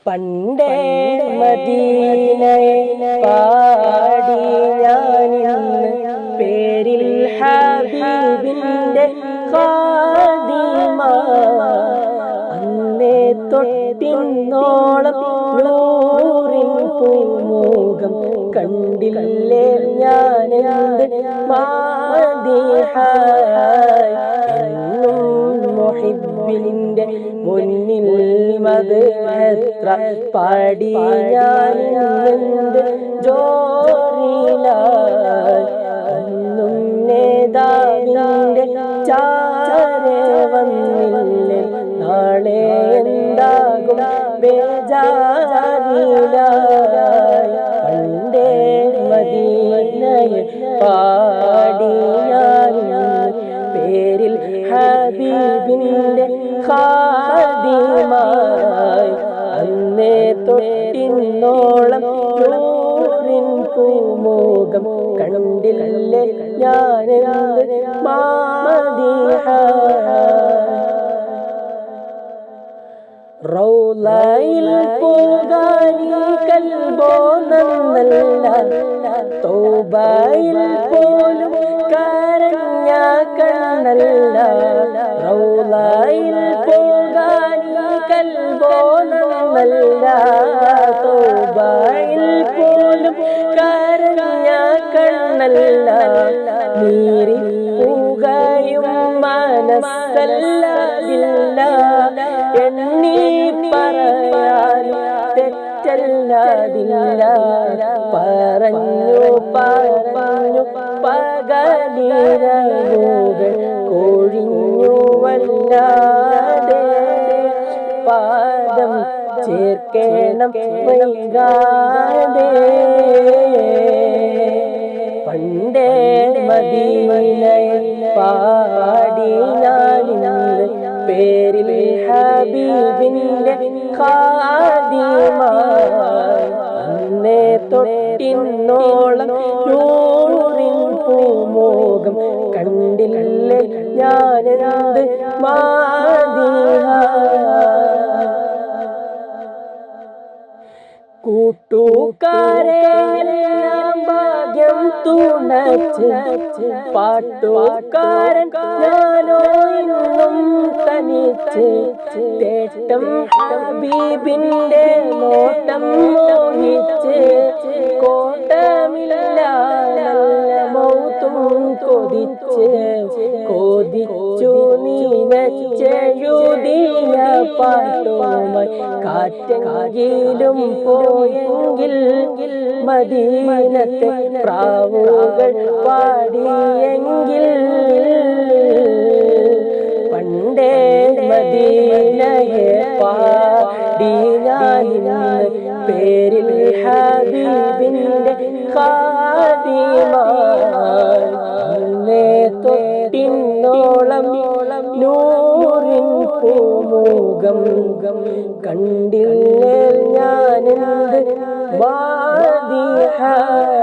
പണ്ടേ മദീനയെ പാടി ഞാനിന്ന് പേരിൽ ഹബീബിന്റെ ഖാദിമ അന്നേ തൊട്ടിന്നോളം നൂറിൻ പൂമുഖം കണ്ടില്ലേ ഞാനെന്ത് മാദിഹായ് മുഹിബ്ബിന്റെ മുന്നിൽ മദ്ഹത്ര പാടി ഞാനെന്ത് ജോറിലായി അന്നും നേതാവിന്റെ ചാരെ വന്നില്ലേ നാളെ എന്താകും ബേജാറിലായി പണ്ടേ മദീനയെ പാടി ഞാനിന്ന് പേരിൽ ഹബീബിന്റെ ഖാദിമായി അന്നേ തൊട്ടിന്നോളം നൂറിൻ പൂമുഖം കണ്ടില്ലേ ഞാനെന്ത് മാദിഹായ് റൗളയിൽ പോകാനി കൽബോ നന്നല്ല തൗബയിൽ പോലും കരഞ്ഞ കണ്ണല്ല റൗളയിൽ പോകാനി കൽബോ നന്നല്ല തൗബയിൽ പോലും കരഞ്ഞ കണ്ണല്ല നീറി പൂകയും മനസ്സല്ല എണ്ണി പറയാനും തെറ്റല്ലാതില്ല പറഞ്ഞു പറഞ്ഞു പകലിരവുകൾ കൊഴിഞ്ഞുവല്ലാതെ പാദം ചേർക്കണം വൈകാതെ പണ്ടേ മദീനയെ പാടി ഞാനിന്ന് പേരിൽ ഹബീബിന്റെ ഖാദിമായി അന്നേ തൊട്ടിന്നോളം നൂറിൻ പൂമുഖം കണ്ടില്ലേ ഞാനെന്ത് മാദിഹായ് കൂട്ടുകാരെ ഭാഗ്യം തുണച്ച് പാട്ടുകാരൻ ഞാനോ ഇന്നും തനിച്ച് തേട്ടം ഹബീബിന്റെ നോട്ടം മോഹിച്ച് കോട്ടമില്ല നല്ല മൗത്തും കൊതിച്ച് കൊതിച്ചു നീനച്ചെഴുതിയ പാട്ടുമായി കാറ്റെങ്കിലും പോയെങ്കിൽ മദീനത്തെ പ്രാവുകൾ പാടിയെങ്കിൽ പണ്ടേ മദീനയെ പാടി ഞാനിന്ന് പേരിൽ ഹബീബിന്റെ ഖാദിമായി അന്നേ തൊട്ടിന്നോളം നൂറിൻ പൂമുഖം കണ്ടില്ലേ ഞാനെന്ത് മാദിഹായ്